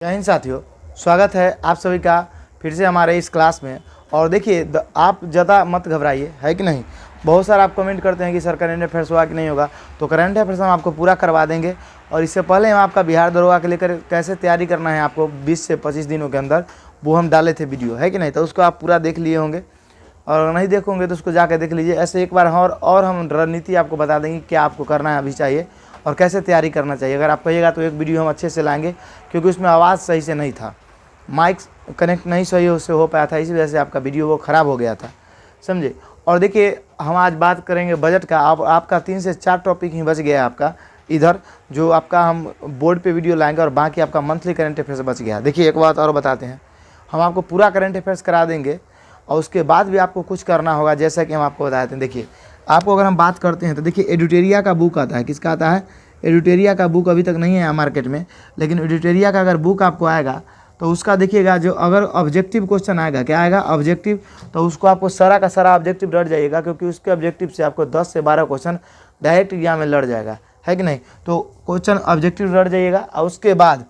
जय हिंद साथियों, स्वागत है आप सभी का फिर से हमारे इस क्लास में। और देखिए आप ज़्यादा मत घबराइए, है कि नहीं। बहुत सारा आप कमेंट करते हैं कि सर करंट अफेयर्स हुआ कि नहीं होगा, तो करंट अफेयर्स हम आपको पूरा करवा देंगे। और इससे पहले हम आपका बिहार दरोगा के लेकर कैसे तैयारी करना है आपको 20 से 25 दिनों के अंदर, वो हम डाले थे वीडियो, है कि नहीं। तो उसको आप पूरा देख लिए होंगे, और नहीं देखोगे तो उसको जाकर देख लीजिए। ऐसे एक बार और हम रणनीति आपको बता देंगे क्या आपको करना है अभी चाहिए और कैसे तैयारी करना चाहिए। अगर आप कहिएगा तो एक वीडियो हम अच्छे से लाएंगे, क्योंकि उसमें आवाज़ सही से नहीं था, माइक कनेक्ट नहीं सही उससे हो पाया था, इसी वजह से आपका वीडियो वो ख़राब हो गया था, समझे। और देखिए हम आज बात करेंगे बजट का। आपका 3 से 4 टॉपिक ही बच गया है आपका इधर, जो आपका हम बोर्ड पे वीडियो लाएंगे, और बाकी आपका मंथली करंट अफेयर्स बच गया। देखिए एक बात और बताते हैं, हम आपको पूरा करंट अफेयर्स करा देंगे, और उसके बाद भी आपको कुछ करना होगा, जैसा कि हम आपको बताते हैं। देखिए आपको अगर हम बात करते हैं तो देखिए एडिटोरिया का बुक आता है, किसका आता है, एडिटोरिया का बुक अभी तक नहीं है मार्केट में, लेकिन एडिटोरिया का अगर बुक आपको आएगा तो उसका देखिएगा, जो अगर ऑब्जेक्टिव क्वेश्चन आएगा, क्या आएगा ऑब्जेक्टिव, तो उसको आपको सारा का सारा ऑब्जेक्टिव लड़ जाइएगा, क्योंकि उसके ऑब्जेक्टिव से आपको 10 से 12 क्वेश्चन डायरेक्ट एग्जाम में लड़ जाएगा, है कि नहीं। तो क्वेश्चन ऑब्जेक्टिव लड़ जाइएगा। और उसके बाद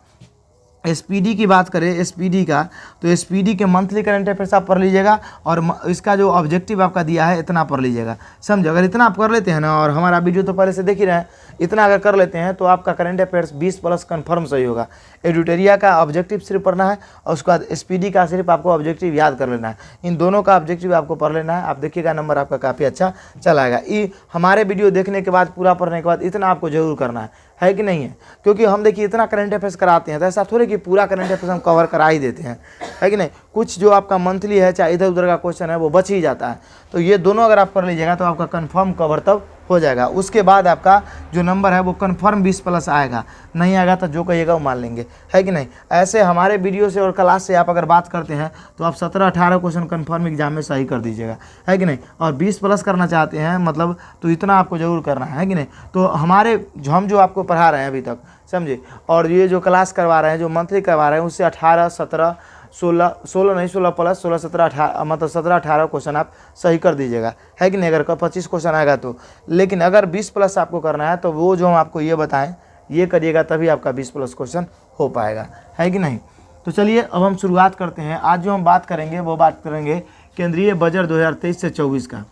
एसपीडी की बात करें, एसपीडी का, तो एसपीडी के मंथली करंट अफेयर्स आप पढ़ लीजिएगा, और इसका जो ऑब्जेक्टिव आपका दिया है इतना पढ़ लीजिएगा, समझे। अगर इतना आप कर लेते हैं ना, और हमारा वीडियो तो पहले से देख ही रहे हैं, इतना अगर कर लेते हैं तो आपका करंट अफेयर्स 20+ कन्फर्म सही होगा। एडिटोरिया का ऑब्जेक्टिव सिर्फ पढ़ना है, और उसके बाद एसपीडी का सिर्फ आपको ऑब्जेक्टिव याद कर लेना है। इन दोनों का ऑब्जेक्टिव आपको पढ़ लेना है, आप देखिएगा नंबर आपका काफ़ी अच्छा चला आएगा। ये हमारे वीडियो देखने के बाद, पूरा पढ़ने के बाद इतना आपको जरूर करना है कि नहीं है। क्योंकि हम देखिए इतना करंट अफेयर्स कराते हैं, तो ऐसा थोड़े कि पूरा करंट अफेयर्स हम कवर करा ही देते हैं, है कि नहीं। कुछ जो आपका मंथली है, चाहे इधर उधर का क्वेश्चन है, वो बच ही जाता है। तो ये दोनों अगर आप कर लीजिएगा तो आपका कंफर्म कवर तब हो जाएगा। उसके बाद आपका जो नंबर है वो कंफर्म 20+ आएगा, नहीं आएगा तो जो कहिएगा वो मान लेंगे, है कि नहीं। ऐसे हमारे वीडियो से और क्लास से आप अगर बात करते हैं तो आप 17-18 क्वेश्चन कंफर्म एग्जाम में सही कर दीजिएगा, है कि नहीं। और 20+ करना चाहते हैं मतलब, तो इतना आपको जरूर करना है कि नहीं। तो हम जो आपको पढ़ा रहे हैं अभी तक, समझे, और ये जो क्लास करवा रहे हैं, जो मंथली करवा रहे हैं, उससे 18, 17, 16 नहीं 16+, 16, 17, 18, मतलब 17-18 क्वेश्चन आप सही कर दीजिएगा, है कि नहीं। अगर 25 क्वेश्चन आएगा तो, लेकिन अगर 20+ आपको करना है तो वो जो हम आपको ये बताएं ये करिएगा, तभी आपका 20+ क्वेश्चन हो पाएगा, है कि नहीं। तो चलिए अब हम शुरुआत करते हैं। आज जो हम बात करेंगे वो बात करेंगे केंद्रीय बजट 2023 से 24 का।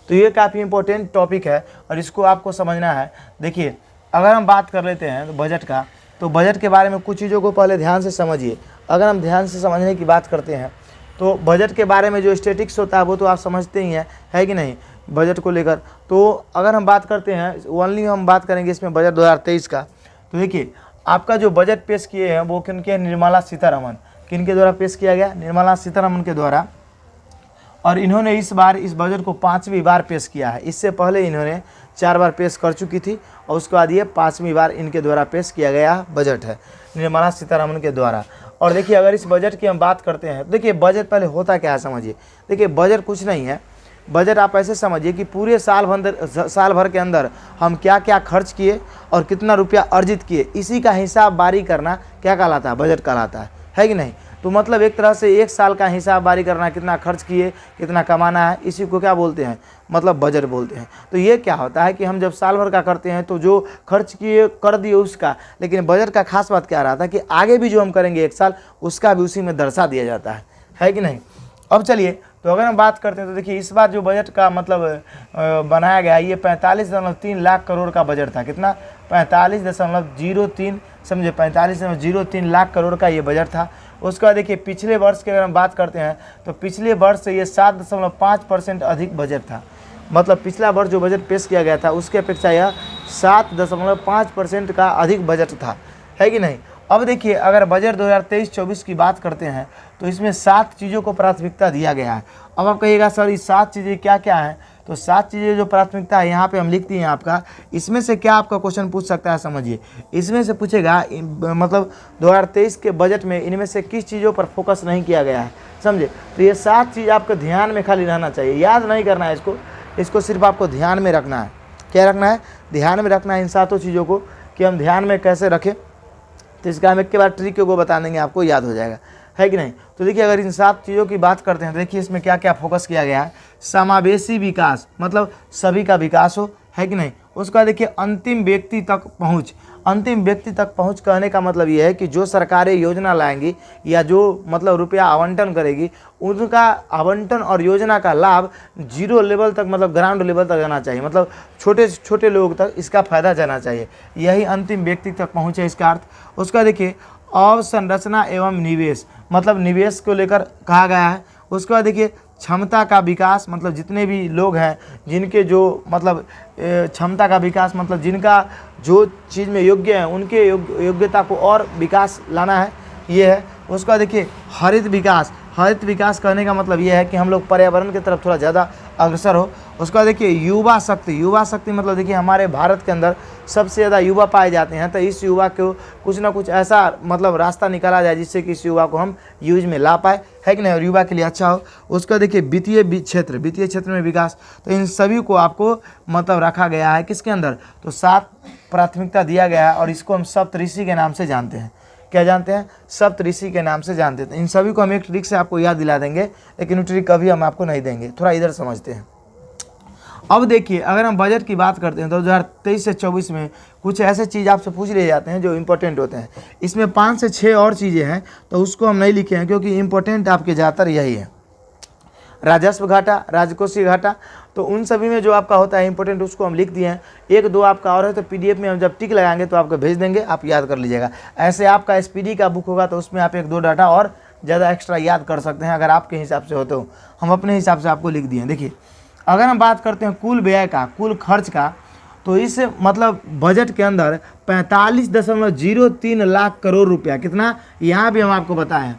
तो ये काफ़ी इंपॉर्टेंट टॉपिक है और इसको आपको समझना है। देखिए अगर हम बात कर लेते हैं तो बजट का, तो बजट के बारे में कुछ चीज़ों को पहले ध्यान से समझिए। अगर हम ध्यान से समझने की बात करते हैं तो बजट के बारे में जो स्टैटिक्स होता है वो तो आप समझते ही हैं, है कि नहीं, बजट को लेकर। तो अगर हम बात करते हैं, ओनली हम बात करेंगे इसमें बजट 2023 का। तो देखिए आपका जो बजट पेश किए हैं वो किनके, निर्मला सीतारमण, किनके द्वारा पेश किया गया, निर्मला सीतारमण के द्वारा। और इन्होंने इस बार इस बजट को 5वीं बार पेश किया है। इससे पहले इन्होंने 4 बार पेश कर चुकी थी, और उसके बाद ये 5वीं बार इनके द्वारा पेश किया गया बजट है, निर्मला सीतारमण के द्वारा। और देखिए अगर इस बजट की हम बात करते हैं तो देखिए बजट पहले होता क्या है समझिए। देखिए बजट कुछ नहीं है, बजट आप ऐसे समझिए कि पूरे साल भर के अंदर हम क्या क्या खर्च किए और कितना रुपया अर्जित किए, इसी का हिसाब बारी करना क्या कहलाता है, बजट कहलाता है कि नहीं। तो मतलब एक तरह से एक साल का हिसाब बारी करना, कितना खर्च किए, कितना कमाना है, इसी को क्या बोलते हैं, मतलब बजट बोलते हैं। तो ये क्या होता है कि हम जब साल भर का करते हैं तो जो खर्च किए कर दिए उसका, लेकिन बजट का खास बात क्या रहा था कि आगे भी जो हम करेंगे एक साल, उसका भी उसी में दर्शा दिया जाता है कि नहीं। अब चलिए तो अगर हम बात करते हैं तो देखिए इस बार जो बजट का मतलब बनाया गया, ये 45.3 लाख करोड़ का बजट था। कितना, 45.03, समझे, 45.03 लाख करोड़ का ये बजट था। उसके बाद देखिए पिछले वर्ष की अगर हम बात करते हैं तो पिछले वर्ष से ये 7.5% अधिक बजट था। मतलब पिछला वर्ष जो बजट पेश किया गया था उसके अपेक्षा यह 7.5% का अधिक बजट था, है कि नहीं। अब देखिए अगर बजट 2023-24 की बात करते हैं तो इसमें 7 चीज़ों को प्राथमिकता दिया गया है। अब आप कहिएगा सर ये 7 चीज़ें क्या क्या हैं, तो 7 चीज़ें जो प्राथमिकता है यहाँ पे हम लिखती हैं आपका, इसमें से क्या आपका क्वेश्चन पूछ सकता है समझिए। इसमें से पूछेगा मतलब 2023 के बजट में इनमें से किस चीज़ों पर फोकस नहीं किया गया है, समझे। तो ये 7 चीज़ आपको ध्यान में खाली रहना चाहिए, याद नहीं करना है इसको सिर्फ आपको ध्यान में रखना है। क्या रखना है, ध्यान में रखना है इन 7 चीज़ों को, कि हम ध्यान में कैसे रखें। तो इसका हम एक के बाद ट्रिक को बता देंगे, आपको याद हो जाएगा, है कि नहीं। तो देखिए अगर इन 7 चीज़ों की बात करते हैं तो देखिए इसमें क्या क्या फोकस किया गया है। समावेशी विकास, मतलब सभी का विकास हो, है कि नहीं। उसका देखिए अंतिम व्यक्ति तक पहुँच, अंतिम व्यक्ति तक पहुंच कहने का मतलब ये है कि जो सरकारें योजना लाएंगी या जो मतलब रुपया आवंटन करेगी, उनका आवंटन और योजना का लाभ जीरो लेवल तक, मतलब ग्राउंड लेवल तक जाना चाहिए, मतलब छोटे छोटे लोग तक इसका फायदा जाना चाहिए। यही अंतिम व्यक्ति तक पहुँचे इसका अर्थ। उसका देखिए अवसंरचना एवं निवेश, मतलब निवेश को लेकर कहा गया है। उसके बाद देखिए क्षमता का विकास, मतलब जितने भी लोग हैं जिनके जो मतलब क्षमता का विकास, मतलब जिनका जो चीज़ में योग्य है उनके योग्यता को और विकास लाना है, ये है। उसका देखिए हरित विकास, हरित विकास करने का मतलब ये है कि हम लोग पर्यावरण की तरफ थोड़ा ज़्यादा अग्रसर हो। उसका देखिए युवा शक्ति, युवा शक्ति मतलब देखिए हमारे भारत के अंदर सबसे ज़्यादा युवा पाए जाते हैं, तो इस युवा को कुछ ना कुछ ऐसा मतलब रास्ता निकाला जाए जिससे कि इस युवा को हम यूज में ला पाए, है कि नहीं, और युवा के लिए अच्छा हो। उसका देखिए वित्तीय क्षेत्र में विकास, तो इन सभी को आपको मतलब रखा गया है किसके अंदर, तो 7 प्राथमिकता दिया गया है और इसको हम सप्तऋषि के नाम से जानते हैं। क्या जानते हैं? सप्तऋषि के नाम से जानते हैं। इन सभी को हम एक ट्रिक से आपको याद दिला देंगे, लेकिन वो ट्रिक कभी हम आपको नहीं देंगे, थोड़ा इधर समझते हैं। अब देखिए अगर हम बजट की बात करते हैं तो 2023 से 24 में कुछ ऐसे चीज़ आपसे पूछ लिए जाते हैं जो इम्पोर्टेंट होते हैं। इसमें 5 से 6 और चीज़ें हैं, तो उसको हम नहीं लिखे हैं क्योंकि इम्पोर्टेंट आपके ज़्यादातर यही है। राजस्व घाटा, राजकोषीय घाटा, तो उन सभी में जो आपका होता है इंपॉर्टेंट उसको हम लिख दिए हैं। 1-2 आपका और है तो पीडीएफ में हम जब टिक लगाएंगे तो आपको भेज देंगे, आप याद कर लीजिएगा। ऐसे आपका एसपीडी का बुक होगा तो उसमें आप 1-2 डाटा और ज़्यादा एक्स्ट्रा याद कर सकते हैं अगर आपके हिसाब से हो तो। हम अपने हिसाब से आपको लिख दिए हैं। देखिए अगर हम बात करते हैं कुल व्यय का, कुल खर्च का, तो इस मतलब बजट के अंदर 45.03 लाख करोड़ रुपया, कितना यहाँ भी हम आपको बताएं,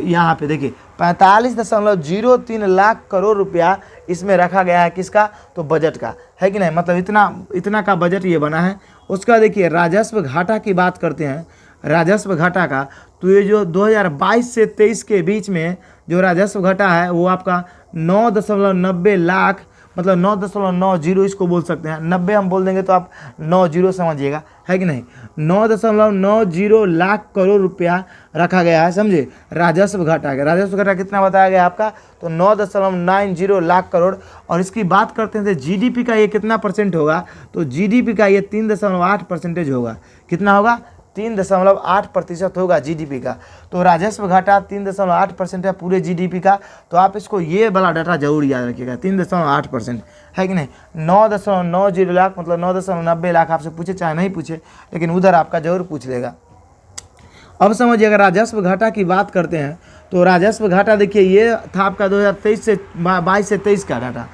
यहाँ पे देखिए 45.03 लाख करोड़ रुपया इसमें रखा गया है। किसका? तो बजट का, है कि नहीं, मतलब इतना का बजट ये बना है। उसका देखिए राजस्व घाटा की बात करते हैं, राजस्व घाटा का, तो ये जो 2022 से 23 के बीच में जो राजस्व घाटा है वो आपका 9.90 लाख, मतलब 9.90 इसको बोल सकते हैं, 90 हम बोल देंगे तो आप 90 समझिएगा, है कि नहीं। 9.90 लाख करोड़ रुपया रखा गया है, समझे, राजस्व घाटा का। राजस्व घाटा कितना बताया गया आपका? तो 9.90 लाख करोड़। और इसकी बात करते हैं तो जीडीपी का ये कितना परसेंट होगा? तो जीडीपी का ये 3.8% होगा। कितना होगा? 3.8% होगा जीडीपी का। तो राजस्व घाटा 3.8% है पूरे जीडीपी का। तो आप इसको ये वाला डाटा जरूर याद रखिएगा, 3.8%, है कि नहीं। 9.90 लाख मतलब 9.90 लाख आपसे पूछे चाहे नहीं पूछे, लेकिन उधर आपका जरूर पूछ लेगा। अब समझिए अगर राजस्व घाटा की बात करते हैं तो राजस्व घाटा देखिए ये था आपका 2023 से 22 से 23 का डाटा,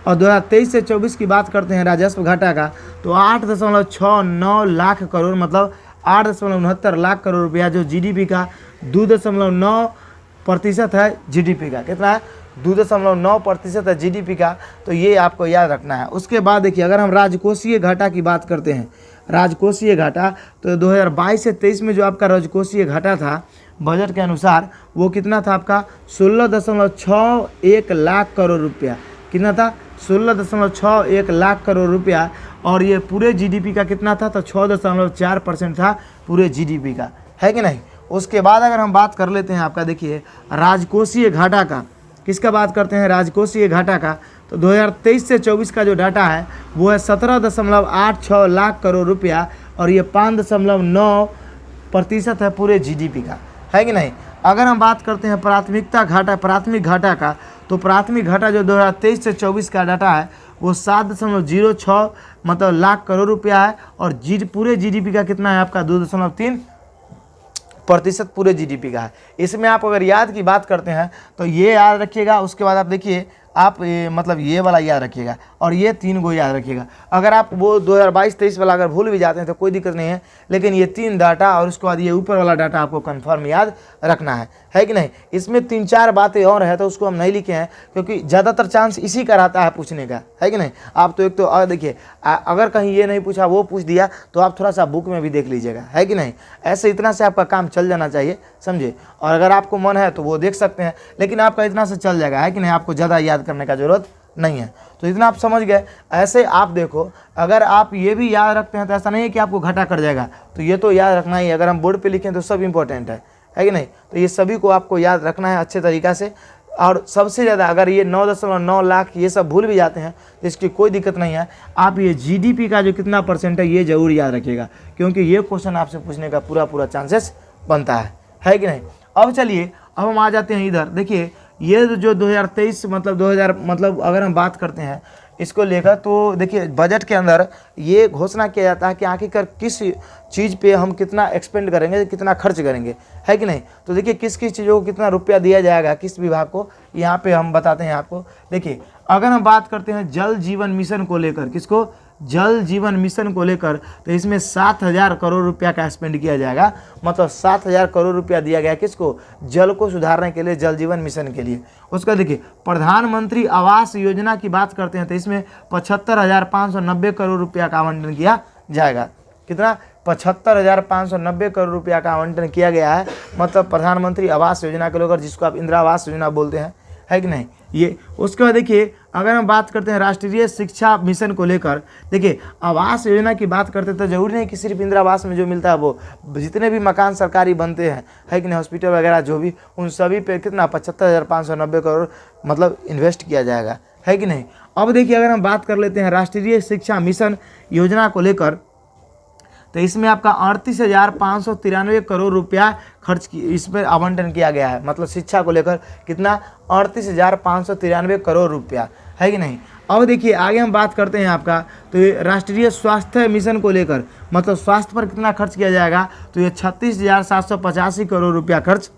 और 2023 से 24 की बात करते हैं राजस्व घाटा का, तो 8.69 लाख करोड़, मतलब 8.69 लाख करोड़ रुपया, जो जीडीपी का 2.9% है जीडीपी का। कितना है? 2.9% है जीडीपी का। तो ये आपको याद रखना है। उसके बाद देखिए अगर हम राजकोषीय घाटा की बात करते हैं, राजकोषीय घाटा, तो 2022 से 23 में जो आपका राजकोषीय घाटा था बजट के अनुसार वो कितना था आपका? 16.61 लाख करोड़ रुपया। कितना था? 16.61 लाख करोड़ रुपया। और ये पूरे जीडीपी का कितना था? तो 6.4% था पूरे जीडीपी का, है कि नहीं। उसके बाद अगर हम बात कर लेते हैं आपका देखिए राजकोषीय घाटा का, किसका बात करते हैं? राजकोषीय घाटा का। तो 2023 से 24 का जो डाटा है वो है 17.86 लाख करोड़ रुपया, और ये 5.9% है पूरे जीडीपी का, है कि नहीं। अगर हम बात करते हैं प्राथमिक घाटा का, तो प्राथमिक घाटा जो 2023 से 24 का डाटा है वो 7.06 मतलब लाख करोड़ रुपया है, और पूरे जीडीपी का कितना है आपका? 2.3% पूरे जीडीपी का है। इसमें आप अगर याद की बात करते हैं तो ये याद रखिएगा। उसके बाद आप देखिए आप मतलब ये वाला याद रखिएगा और ये 3 को याद रखिएगा। अगर आप वो 2022-23 वाला अगर भूल भी जाते हैं तो कोई दिक्कत नहीं है, लेकिन ये 3 डाटा और उसके बाद ये ऊपर वाला डाटा आपको कंफर्म याद रखना है कि नहीं। इसमें 3-4 बातें और है तो उसको हम नहीं लिखे हैं क्योंकि ज़्यादातर चांस इसी का रहता है पूछने का, है कि नहीं। आप तो एक तो देखिए अगर कहीं ये नहीं पूछा वो पूछ दिया तो आप थोड़ा सा बुक में भी देख लीजिएगा, है कि नहीं। ऐसे इतना से आपका काम चल जाना चाहिए, समझे। और अगर आपको मन है तो वो देख सकते हैं, लेकिन आपका इतना से चल जाएगा, है कि नहीं। आपको ज़्यादा याद करने का जरूरत नहीं है। तो इतना आप समझ गए। ऐसे आप देखो अगर आप ये भी याद रखते हैं तो ऐसा नहीं है कि आपको घाटा कर जाएगा, तो ये तो याद रखना ही। अगर हम बोर्ड पे लिखें तो सब इंपॉर्टेंट है कि नहीं। तो ये सभी को आपको याद रखना है अच्छे तरीक़ा से। और सबसे ज़्यादा अगर ये 9.9 लाख ये सब भूल भी जाते हैं तो इसकी कोई दिक्कत नहीं है। आप ये जीडीपी का जो कितना परसेंट है ये ज़रूर याद रखिएगा, क्योंकि ये क्वेश्चन आपसे पूछने का पूरा चांसेस बनता है कि नहीं। अब चलिए अब हम आ जाते हैं इधर। देखिए ये जो 2023 मतलब अगर हम बात करते हैं इसको लेकर, तो देखिए बजट के अंदर ये घोषणा किया जाता है कि आखिरकार किस चीज़ पे हम कितना एक्सपेंड करेंगे, कितना खर्च करेंगे, है कि नहीं। तो देखिए किस किस चीज़ों को कितना रुपया दिया जाएगा किस विभाग को, यहाँ पे हम बताते हैं आपको। देखिए अगर हम बात करते हैं जल जीवन मिशन को लेकर, किसको, जल जीवन मिशन को लेकर, तो इसमें 7,000 करोड़ रुपया का स्पेंड किया जाएगा। मतलब 7,000 करोड़ रुपया दिया गया किसको, जल को सुधारने के लिए, जल जीवन मिशन के लिए। उसका देखिए प्रधानमंत्री आवास योजना की बात करते हैं तो इसमें 75,590 करोड़ रुपया का आवंटन किया जाएगा। कितना, 75,590 करोड़ रुपया का आवंटन किया गया है। मतलब प्रधानमंत्री आवास योजना को लेकर, जिसको आप इंदिरा आवास योजना बोलते हैं, है कि नहीं। ये उसके बाद देखिए अगर हम बात करते हैं राष्ट्रीय शिक्षा मिशन को लेकर, देखिए आवास योजना की बात करते हैं तो जरूरी नहीं कि सिर्फ इंदिरा आवास में जो मिलता है वो, जितने भी मकान सरकारी बनते हैं, है कि नहीं, हॉस्पिटल वगैरह जो भी, उन सभी पे कितना 75,590 करोड़ मतलब इन्वेस्ट किया जाएगा, है कि नहीं। अब देखिए अगर हम बात कर लेते हैं राष्ट्रीय शिक्षा मिशन योजना को लेकर, तो इसमें आपका 38,593 करोड़ रुपया खर्च की इस पर आवंटन किया गया है। मतलब शिक्षा को लेकर कितना, 38,593 करोड़ रुपया, है कि नहीं। अब देखिए आगे हम बात करते हैं आपका, तो ये राष्ट्रीय स्वास्थ्य मिशन को लेकर, मतलब स्वास्थ्य पर कितना खर्च किया जाएगा, तो ये 36,785 करोड़ रुपया खर्च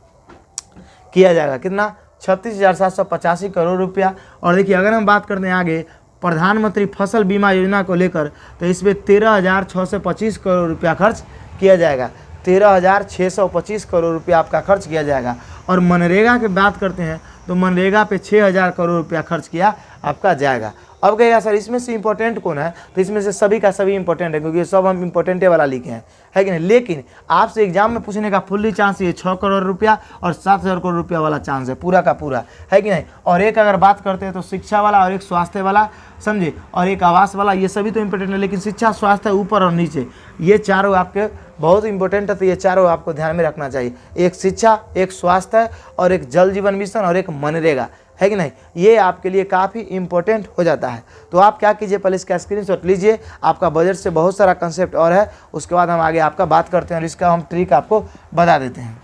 किया जाएगा। कितना, 36,785 करोड़ रुपया। और देखिए अगर हम बात करते हैं आगे प्रधानमंत्री फसल बीमा योजना को लेकर, तो इसमें 13,625 करोड़ रुपया खर्च किया जाएगा। 13,625 करोड़ रुपया आपका खर्च किया जाएगा। और मनरेगा की बात करते हैं तो मनरेगा पे 6,000 करोड़ रुपया खर्च किया आपका जाएगा। अब कहेगा सर इसमें से इंपॉर्टेंट कौन है, तो इसमें से सभी का सभी इंपॉर्टेंट है, क्योंकि सब हम इंपॉर्टेंटे वाला लिखे हैं, है कि नहीं। लेकिन आपसे एग्जाम में पूछने का फुल्ली चांस ये 6 करोड़ रुपया और 7,000 करोड़ रुपया वाला चांस है, पूरा का पूरा, है कि नहीं। और एक अगर बात करते हैं तो शिक्षा वाला और एक स्वास्थ्य वाला, समझे, और एक आवास वाला, ये सभी तो इंपॉर्टेंट है, लेकिन शिक्षा स्वास्थ्य ऊपर और नीचे ये चारों आपके बहुत इंपॉर्टेंट है। तो ये चारों आपको ध्यान में रखना चाहिए, एक शिक्षा, एक स्वास्थ्य और एक जल जीवन मिशन और एक मनरेगा, है कि नहीं। ये आपके लिए काफ़ी इंपॉर्टेंट हो जाता है। तो आप क्या कीजिए, पहले इसका स्क्रीनशॉट लीजिए। आपका बजट से बहुत सारा कंसेप्ट और है, उसके बाद हम आगे आपका बात करते हैं और इसका हम ट्रिक आपको बता देते हैं।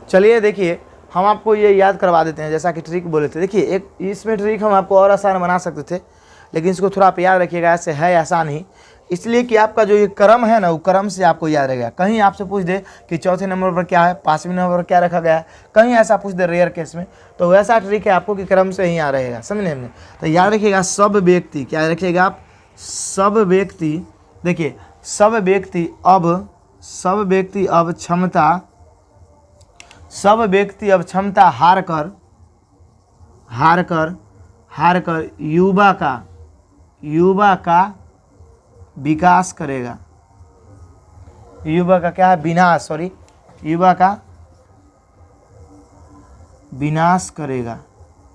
चलिए देखिए हम आपको ये याद करवा देते हैं, जैसा कि ट्रिक बोले थे। देखिए एक इसमें ट्रिक हम आपको और आसान बना सकते थे, लेकिन इसको थोड़ा आप याद रखिएगा, ऐसे है आसान ही, इसलिए कि आपका जो ये क्रम है ना, वो क्रम से आपको याद रहेगा। कहीं आपसे पूछ दे कि चौथे नंबर पर क्या है, 5वें नंबर पर क्या रखा गया है, कहीं ऐसा पूछ दे रेयर केस में, तो वैसा ट्रिक है आपको कि क्रम से ही यहाँ रहेगा, समझे हमने। तो याद रखिएगा सब व्यक्ति, क्या रखिएगा आप, सब व्यक्ति, देखिए सब व्यक्ति अब क्षमता हार कर युवा का विकास करेगा। युवा का क्या है, विनाश, सॉरी, युवा का विनाश करेगा,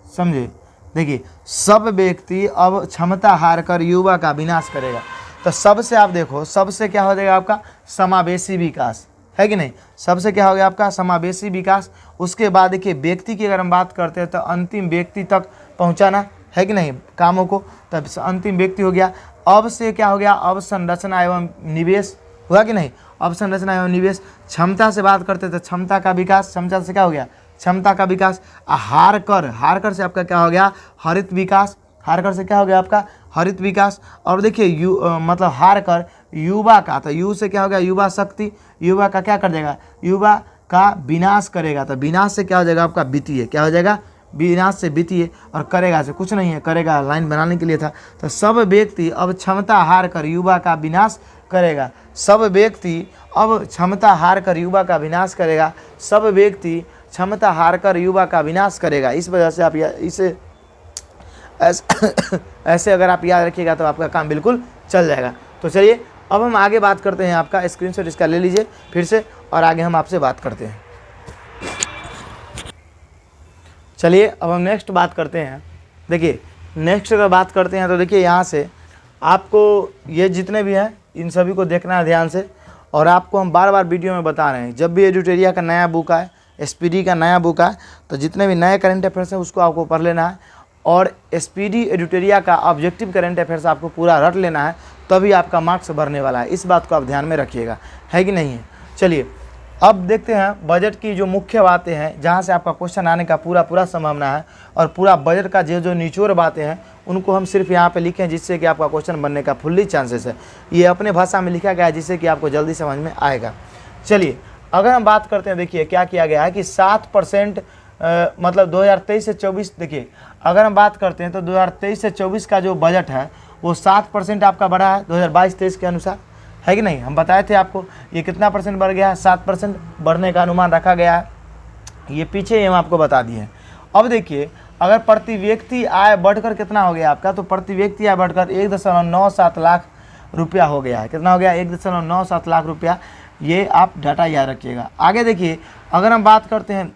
समझे। देखिए सब व्यक्ति अब क्षमता हार कर युवा का विनाश करेगा। तो सबसे आप देखो, सबसे क्या हो जाएगा आपका समावेशी विकास, है कि नहीं। सबसे क्या हो गया आपका समावेशी विकास। उसके बाद देखिए व्यक्ति की अगर हम बात करते हैं तो अंतिम व्यक्ति तक पहुंचाना, है कि नहीं, कामों को, तब अंतिम व्यक्ति हो गया। अब से क्या हो गया, अब संरचना एवं निवेश हुआ कि नहीं। अब संरचना एवं निवेश। क्षमता से बात करते थे, क्षमता का विकास, क्षमता से क्या हो गया, क्षमता का विकास। हार कर से आपका क्या हो गया, हरित विकास। हार कर से क्या हो गया आपका, हरित विकास। और देखिए मतलब हार कर युवा का, तो यू से क्या हो गया, युवा शक्ति। युवा का क्या कर देगा, युवा का विनाश करेगा। तो विनाश से क्या हो जाएगा आपका वित्तीय, क्या हो जाएगा, विनाश से वित्तीय। और करेगा से कुछ नहीं है, करेगा लाइन बनाने के लिए था। तो सब व्यक्ति अब क्षमता हार कर युवा का विनाश करेगा। सब व्यक्ति अब क्षमता हार कर युवा का विनाश करेगा। सब व्यक्ति क्षमता हार कर युवा का विनाश करेगा। इस वजह से आप इसे ऐसे अगर आप याद रखिएगा तो आपका काम बिल्कुल चल जाएगा। तो चलिए अब हम आगे बात करते हैं। आपका स्क्रीनशॉट इसका ले लीजिए फिर से, और आगे हम आपसे बात करते हैं। चलिए अब हम नेक्स्ट बात करते हैं। देखिए नेक्स्ट अगर बात करते हैं तो देखिए यहाँ से आपको ये जितने भी हैं इन सभी को देखना है ध्यान से, और आपको हम बार बार वीडियो में बता रहे हैं, जब भी एडिटोरिया का नया बुक आए, SPD का नया बुक आए, तो जितने भी नए करंट अफेयर्स हैं उसको आपको पढ़ लेना है, और SPD एडिटोरिया का ऑब्जेक्टिव करंट अफेयर्स आपको पूरा रट लेना है, तभी आपका मार्क्स बढ़ने वाला है। इस बात को आप ध्यान में रखिएगा, है कि नहीं है। चलिए अब देखते हैं बजट की जो मुख्य बातें हैं, जहां से आपका क्वेश्चन आने का पूरा संभावना है, और पूरा बजट का जो निचोड़ बातें हैं उनको हम सिर्फ यहाँ पे लिखें, जिससे कि आपका क्वेश्चन बनने का फुल्ली चांसेस है। ये अपने भाषा में लिखा गया है, जिससे कि आपको जल्दी समझ में आएगा। चलिए अगर हम बात करते हैं, देखिए क्या किया गया है कि 7% मतलब 2023 से 24, देखिए अगर हम बात करते हैं तो 2023 से 24 का जो बजट है वो 7% आपका बढ़ा है 2022-23 के अनुसार, है कि नहीं। हम बताए थे आपको ये कितना परसेंट बढ़ गया है, 7% बढ़ने का अनुमान रखा गया है, ये पीछे हम आपको बता दिए हैं। अब देखिए अगर प्रति व्यक्ति आय बढ़कर कितना हो गया आपका, तो प्रति व्यक्ति आय बढ़कर 1.97 लाख रुपया हो गया है। कितना हो गया, 1.97 लाख रुपया। ये आप डाटा याद रखिएगा। आगे देखिए अगर हम बात करते हैं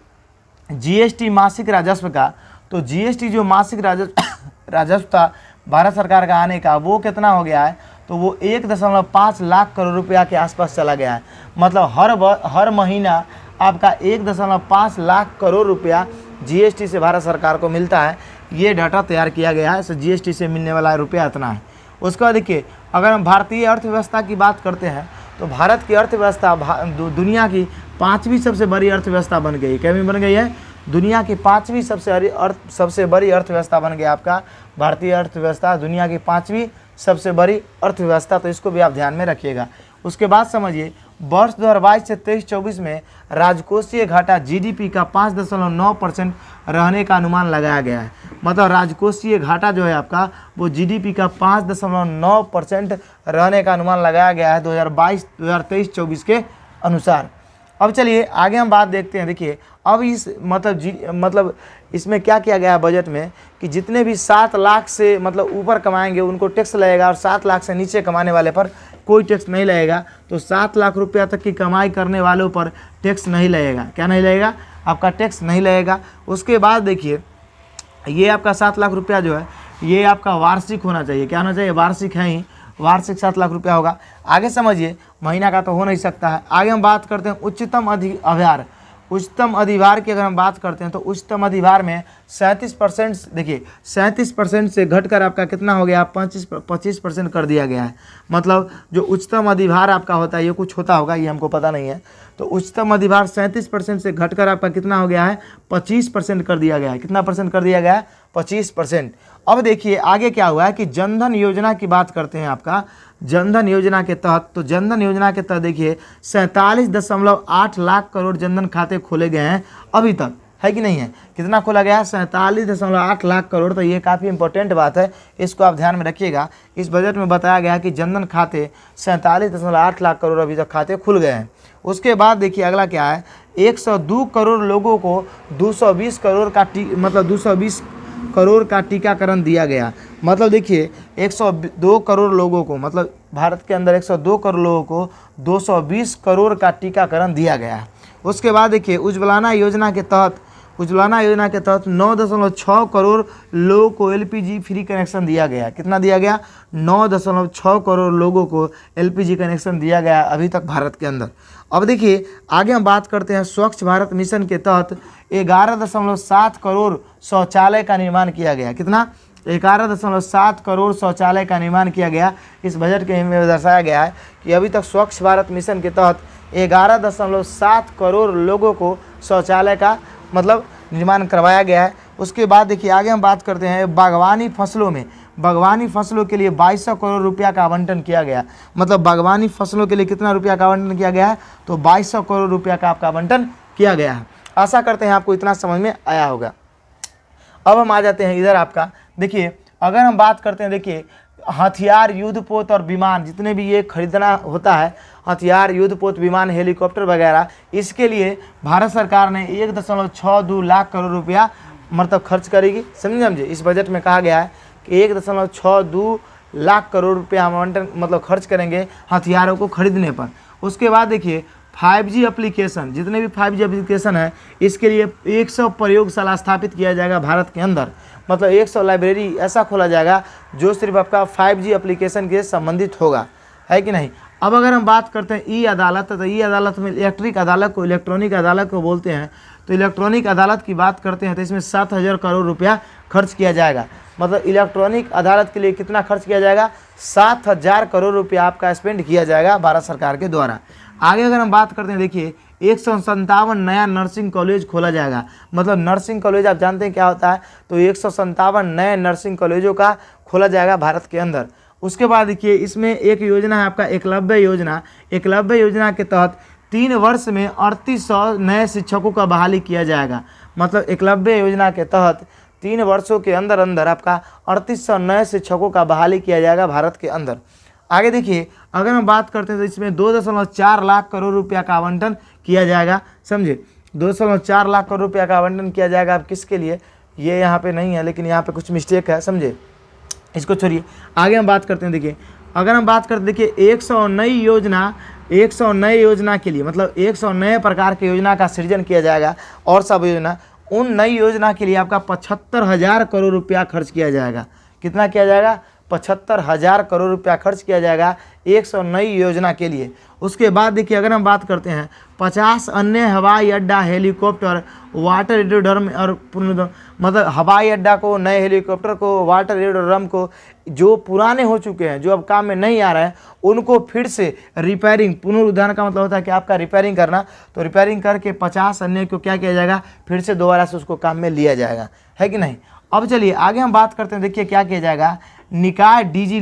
GST मासिक राजस्व का, तो GST जो मासिक राजस्व था भारत सरकार का आने का, वो कितना हो गया है, तो वो 1.5 लाख करोड़ रुपया के आसपास चला गया है। मतलब हर महीना आपका 1.5 लाख करोड़ रुपया GST से भारत सरकार को मिलता है। ये डाटा तैयार किया गया है, GST से मिलने वाला रुपया इतना है। उसके बाद देखिए अगर हम भारतीय अर्थव्यवस्था की बात करते हैं, तो भारत की अर्थव्यवस्था दुनिया की 5वीं सबसे बड़ी अर्थव्यवस्था बन गई। कैसी बन गई है, दुनिया की 5वीं सबसे बड़ी अर्थव्यवस्था बन गई आपका भारतीय अर्थव्यवस्था, दुनिया की 5वीं सबसे बड़ी अर्थव्यवस्था। तो इसको भी आप ध्यान में रखिएगा। उसके बाद समझिए वर्ष 2022 से 23-24 में राजकोषीय घाटा GDP का 5.9% रहने का अनुमान लगाया गया है। मतलब राजकोषीय घाटा जो है आपका वो GDP का 5.9% रहने का अनुमान लगाया गया है 2023-24 के अनुसार। अब चलिए आगे हम बात देखते हैं। देखिए अब इस मतलब इसमें क्या किया गया है बजट में, कि जितने भी 7 लाख से मतलब ऊपर कमाएंगे उनको टैक्स लगेगा, और 7 लाख से नीचे कमाने वाले पर कोई टैक्स नहीं लगेगा। तो 7 लाख रुपया तक की कमाई करने वालों पर टैक्स नहीं लगेगा। क्या नहीं लगेगा, आपका टैक्स नहीं लगेगा। उसके बाद देखिए ये आपका 7 लाख रुपया जो है ये आपका वार्षिक होना चाहिए। क्या होना चाहिए, वार्षिक है ही, वार्षिक 7 लाख रुपया होगा। आगे समझिए महीना का तो हो नहीं सकता है। आगे हम बात करते हैं उच्चतम अधिभार की अगर हम बात करते हैं, तो उच्चतम अधिभार में 37%, देखिए 37% से घटकर आपका कितना हो गया, 25% कर दिया गया है। मतलब जो उच्चतम अधिभार आपका होता है, ये कुछ होता होगा, ये हमको पता नहीं है। तो उच्चतम अधिभार 37% से घटकर आपका कितना हो गया है, 25% कर दिया गया है। कितना परसेंट कर दिया गया है, 25%। अब देखिए आगे क्या हुआ है कि जनधन योजना की बात करते हैं आपका। जनधन योजना के तहत, तो जनधन योजना के तहत देखिए 47.8 लाख करोड़ जनधन खाते खोले गए हैं अभी तक, है कि नहीं है। कितना खोला गया है, 47.8 लाख करोड़। तो ये काफ़ी इंपॉर्टेंट बात है, इसको आप ध्यान में रखिएगा। इस बजट में बताया गया है कि जनधन खाते 47.8 लाख करोड़ अभी तक खाते खुल गए हैं। उसके बाद देखिए अगला क्या है, 102 करोड़ लोगों को 220 करोड़ का 220 करोड़ का टीकाकरण दिया गया। मतलब देखिए 102 करोड़ लोगों को, मतलब भारत के अंदर 102 करोड़ लोगों को 220 करोड़ का टीकाकरण दिया गया है। उसके बाद देखिए उज्ज्वला योजना के तहत 9.6 करोड़ लोगों को LPG फ्री कनेक्शन दिया गया। कितना दिया गया, 9.6 करोड़ लोगों को LPG कनेक्शन दिया गया अभी तक भारत के अंदर। अब देखिए आगे हम बात करते हैं स्वच्छ भारत मिशन के तहत 11.7 करोड़ शौचालय का निर्माण किया गया। कितना, 11.7 करोड़ शौचालय का निर्माण किया गया। इस बजट के में दर्शाया गया है कि अभी तक स्वच्छ भारत मिशन के तहत 11.7 करोड़ लोगों को शौचालय का मतलब निर्माण करवाया गया है। उसके बाद देखिए आगे हम बात करते हैं बागवानी फसलों के लिए 2200 करोड़ रुपया का आवंटन किया गया। मतलब बागवानी फसलों के लिए कितना रुपया का आवंटन किया गया है, तो 2200 करोड़ रुपया का आपका आवंटन किया गया है। आशा करते हैं आपको इतना समझ में आया होगा। अब हम आ जाते हैं इधर आपका, देखिए अगर हम बात करते हैं, देखिए हथियार, युद्धपोत और विमान, जितने भी ये खरीदना होता है, हथियार, युद्धपोत, विमान, हेलीकॉप्टर वगैरह, इसके लिए भारत सरकार ने 1.62 लाख करोड़ रुपया मतलब खर्च करेगी। समझे। इस बजट में कहा गया है कि 1.62 लाख करोड़ रुपया आवंटन मतलब खर्च करेंगे हथियारों को खरीदने पर। उसके बाद देखिए 5G एप्लीकेशन, जितने भी 5G एप्लीकेशन है, इसके लिए 100 प्रयोगशाला स्थापित किया जाएगा भारत के अंदर। मतलब 100 लाइब्रेरी ऐसा खोला जाएगा जो सिर्फ आपका 5G एप्लीकेशन के संबंधित होगा, है कि नहीं। अब अगर हम बात करते हैं ई अदालत, तो ई अदालत में इलेक्ट्रॉनिक अदालत को बोलते हैं। तो इलेक्ट्रॉनिक अदालत की बात करते हैं तो इसमें 7,000 करोड़ रुपया खर्च किया जाएगा। मतलब इलेक्ट्रॉनिक अदालत के लिए कितना खर्च किया जाएगा? 7,000 करोड़ रुपया आपका स्पेंड किया जाएगा भारत सरकार के द्वारा। आगे अगर हम बात करते हैं, देखिए 157 नया नर्सिंग कॉलेज खोला जाएगा। मतलब नर्सिंग कॉलेज आप जानते हैं क्या होता है, तो 157 नए नर्सिंग कॉलेजों का खोला जाएगा भारत के अंदर। उसके बाद देखिए इसमें एक योजना है आपका एकलव्य योजना। एकलव्य योजना के तहत 3 वर्ष में 3800 नए शिक्षकों का बहाली किया जाएगा। मतलब एकलव्य योजना के तहत 3 वर्षों के अंदर अंदर आपका 3800 नए शिक्षकों का बहाली किया जाएगा भारत के अंदर। आगे देखिए अगर हम बात करते हैं तो इसमें 2.4 लाख करोड़ रुपया का आवंटन किया जाएगा। समझे, 2.4 लाख करोड़ रुपया का आवंटन किया जाएगा। अब किसके लिए, ये यहाँ पे नहीं है, लेकिन यहाँ पे कुछ मिस्टेक है, समझे, इसको छोड़िए। आगे हम बात करते हैं, देखिए अगर हम बात करते देखिए 100 नई योजना के लिए, मतलब 100 नए प्रकार की योजना का सृजन किया जाएगा। और सब योजना, उन नई योजना के लिए आपका 75,000 करोड़ रुपया खर्च किया जाएगा। कितना किया जाएगा? 75,000 करोड़ रुपया खर्च किया जाएगा 100 नई योजना के लिए। उसके बाद देखिए अगर हम बात करते हैं 50 अन्य हवाई अड्डा, हेलीकॉप्टर, वाटर एरोड्रम और मतलब हवाई अड्डा को, नए हेलीकॉप्टर को, वाटर एरोड्रम को, जो पुराने हो चुके हैं, जो अब काम में नहीं आ रहे हैं, उनको फिर से रिपेयरिंग, पुनरुद्धार का मतलब होता है कि आपका रिपेयरिंग करना। तो रिपेयरिंग करके 50 अन्य को क्या किया जाएगा? फिर से दोबारा से उसको काम में लिया जाएगा, है कि नहीं। अब चलिए आगे हम बात करते हैं, देखिए क्या किया जाएगा। निकाय डिजी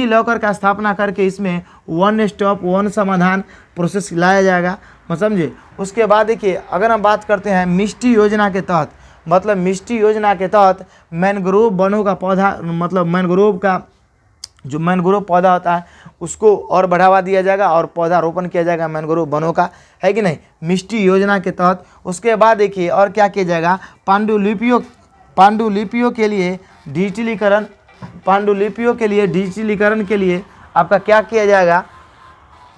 लॉकर का स्थापना करके इसमें वन स्टॉप वन समाधान प्रोसेस लाया जाएगा, मतलब समझे। उसके बाद देखिए अगर हम बात करते हैं मिष्टी योजना के तहत, मतलब मिष्टी योजना के तहत मैनग्रोव वनों का पौधा, मतलब मैनग्रोव का जो मैनग्रोव पौधा होता है उसको और बढ़ावा दिया जाएगा और पौधा रोपण किया जाएगा मैनग्रोव वनों का, है कि नहीं, मिष्टी योजना के तहत। उसके बाद देखिए और क्या किया जाएगा। पांडुलिपियों के लिए डिजिटलीकरण के लिए आपका क्या किया जाएगा?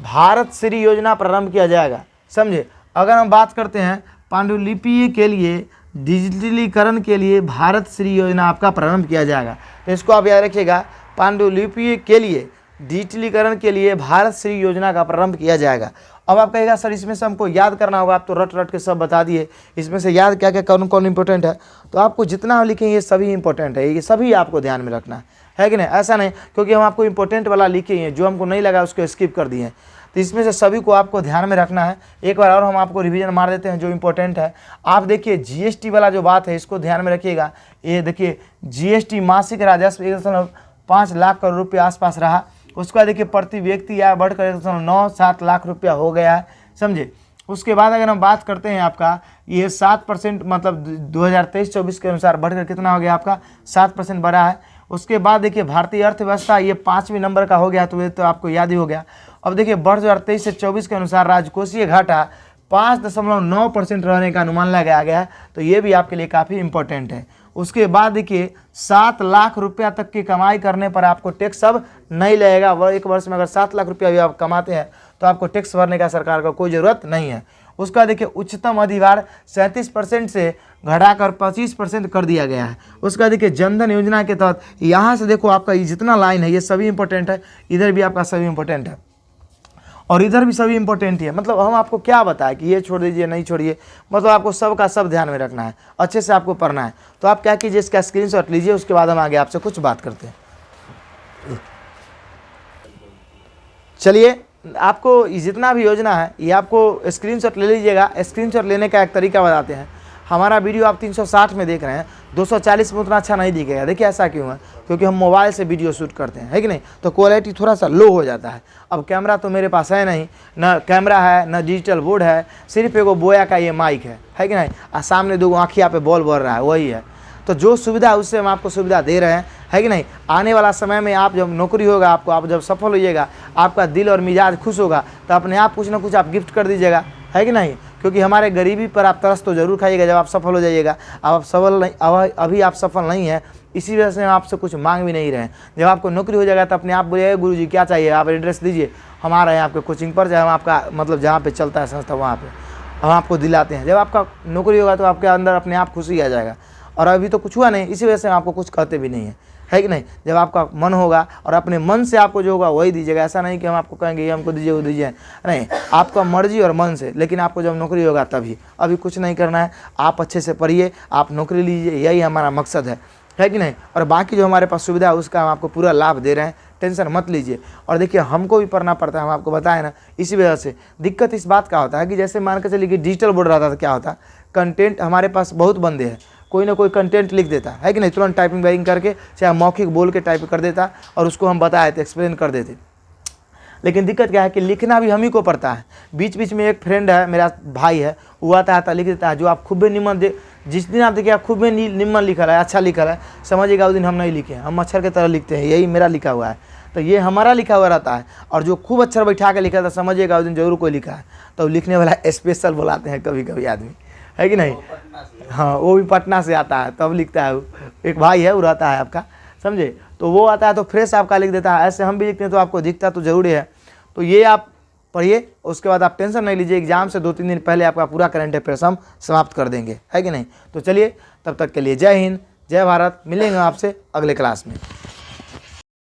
भारत श्री योजना प्रारंभ किया जाएगा, समझे। अगर हम बात करते हैं पांडुलिपि के लिए डिजिटलीकरण के लिए भारत श्री योजना आपका प्रारंभ किया जाएगा। तो इसको आप याद रखिएगा, पांडुलिपि के लिए डिजिटलीकरण के लिए भारत श्री योजना का प्रारंभ किया जाएगा। अब आप कहेगा सर इसमें से हमको याद करना होगा, आप तो रट के सब बता दिए, इसमें से याद क्या क्या कौन कौन इंपॉर्टेंट है। तो आपको जितना लिखें ये सभी इंपॉर्टेंट है, ये सभी आपको ध्यान में रखना है कि नहीं। ऐसा नहीं क्योंकि हम आपको इंपॉर्टेंट वाला लिखे हैं, जो हमको नहीं लगा उसको स्किप कर दिए हैं। तो इसमें से सभी को आपको ध्यान में रखना है। एक बार और हम आपको रिवीजन मार देते हैं जो इंपॉर्टेंट है। आप देखिए जीएसटी वाला जो बात है इसको ध्यान में रखिएगा। ये देखिए जीएसटी मासिक राजस्व 1.5 लाख करोड़ रुपये आसपास रहा। उसके बाद देखिए प्रति व्यक्ति आय बढ़कर 1.97 लाख रुपया हो गया है, समझे। उसके बाद अगर हम बात करते हैं आपका ये 7% मतलब 2023-24 के अनुसार बढ़कर कितना हो गया आपका 7% बढ़ा है। उसके बाद देखिए भारतीय अर्थव्यवस्था ये 5वें नंबर का हो गया, तो ये तो आपको याद ही हो गया। अब देखिए वर्ष 2023 से 24 के अनुसार राजकोषीय घाटा 5.9% रहने का अनुमान लगाया गया है, तो ये भी आपके लिए काफ़ी इंपॉर्टेंट है। उसके बाद देखिए 7 लाख रुपया तक की कमाई करने पर आपको टैक्स अब नहीं लगेगा। वह एक वर्ष में अगर 7 लाख रुपया भी आप कमाते हैं तो आपको टैक्स भरने का सरकार का कोई ज़रूरत नहीं है। उसका देखिए उच्चतम अधिभार 37% से घटाकर 25% कर दिया गया है। उसका देखिए जनधन योजना के तहत यहाँ से देखो आपका ये जितना लाइन है ये सभी इंपॉर्टेंट है, इधर भी आपका सभी इंपॉर्टेंट है और इधर भी सभी इंपॉर्टेंट ही है। मतलब हम आपको क्या बताएं कि ये छोड़ दीजिए नहीं छोड़िए, मतलब आपको सब का सब ध्यान में रखना है, अच्छे से आपको पढ़ना है। तो आप क्या कीजिए इसका स्क्रीनशॉट लीजिए, उसके बाद हम आगे आपसे कुछ बात करते हैं। चलिए आपको जितना भी योजना है ये आपको स्क्रीनशॉट ले लीजिएगा। स्क्रीनशॉट लेने का एक तरीका बताते हैं। हमारा वीडियो आप 360 में देख रहे हैं, 240 में उतना अच्छा नहीं दिखेगा। देखिए ऐसा क्यों है, क्योंकि हम मोबाइल से वीडियो शूट करते हैं, है कि नहीं, तो क्वालिटी थोड़ा सा लो हो जाता है। अब कैमरा तो मेरे पास है नहीं, ना कैमरा है ना डिजिटल बोर्ड है, सिर्फ एगो बोया का ये माइक है कि नहीं, और सामने 2 आँखिया पे बॉल बढ़ रहा है, वही है। तो जो सुविधा है उससे हम आपको सुविधा दे रहे हैं, है कि नहीं। आने वाला समय में आप जब नौकरी होगा आपको, आप जब सफल होइएगा, आपका दिल और मिजाज खुश होगा, तो अपने आप कुछ ना कुछ आप गिफ्ट कर दीजिएगा, है कि नहीं। क्योंकि हमारे गरीबी पर आप तरस तो जरूर खाइएगा जब आप सफल हो जाइएगा। अब आप सफल नहीं, अभी आप सफल नहीं हैं, इसी वजह से हम आपसे कुछ मांग भी नहीं रहे हैं। जब आपको नौकरी हो जाएगा तो अपने आप बोलिएगा गुरुजी क्या चाहिए, आप एड्रेस दीजिए, हम आ रहे हैं आपके कोचिंग पर, चाहे हम आपका मतलब जहाँ पे चलता है संस्था वहाँ पे हम आपको दिलाते हैं। जब आपका नौकरी होगा तो आपके अंदर अपने आप खुशी आ जाएगा। और अभी तो कुछ हुआ नहीं, इसी वजह से हम आपको कुछ कहते भी नहीं है कि नहीं। जब आपका मन होगा और अपने मन से आपको जो होगा वही दीजिएगा। ऐसा नहीं कि हम आपको कहेंगे ये हमको दीजिए वो दीजिए, नहीं, आपका मर्जी और मन से। लेकिन आपको जब नौकरी होगा तभी, अभी कुछ नहीं करना है। आप अच्छे से पढ़िए, आप नौकरी लीजिए, यही हमारा मकसद है कि नहीं। और बाकी जो हमारे पास सुविधा है उसका हम आपको पूरा लाभ दे रहे हैं, टेंशन मत लीजिए। और देखिए हमको भी पढ़ना पड़ता है, हम आपको बताएं ना। इसी वजह से दिक्कत इस बात का होता है कि जैसे मान के चलिए कि डिजिटल बोर्ड रहता था, क्या होता, कंटेंट हमारे पास बहुत बंदे हैं, कोई ना कोई कंटेंट लिख देता है कि नहीं, तुरंत टाइपिंग वाइपिंग करके चाहे मौखिक बोल के टाइप कर देता और उसको हम बताए थे, एक्सप्लेन कर देते। लेकिन दिक्कत क्या है कि लिखना भी हम ही को पड़ता है। बीच बीच में एक फ्रेंड है, मेरा भाई है, वो आता है लिख देता है, जो आप खूब निम्न जिस दिन आप देखिए आप खूब निम्न लिखा है, अच्छा लिखा है, समझिएगा उस दिन हम नहीं लिखे हैं, हम अक्षर की तरह लिखते हैं, यही मेरा लिखा हुआ है। तो ये हमारा लिखा हुआ रहता है। और जो खूब अक्षर बैठा के लिखा था, समझिएगा उस दिन जरूर कोई लिखा है। तो लिखने वाला स्पेशल बुलाते हैं कभी कभी आदमी, है कि नहीं। हाँ, वो भी पटना से आता है तब लिखता है। एक भाई है, वो रहता है आपका, समझे, तो वो आता है तो फ्रेश आपका लिख देता है। ऐसे हम भी लिखते हैं तो आपको दिखता तो जरूरी है। तो ये आप पढ़िए, उसके बाद आप टेंशन नहीं लीजिए, एग्जाम से 2-3 दिन पहले आपका पूरा करंट अफेयर्स हम समाप्त कर देंगे, है कि नहीं। तो चलिए, तब तक के लिए जय हिंद, जय भारत। मिलेंगे आपसे अगले क्लास में।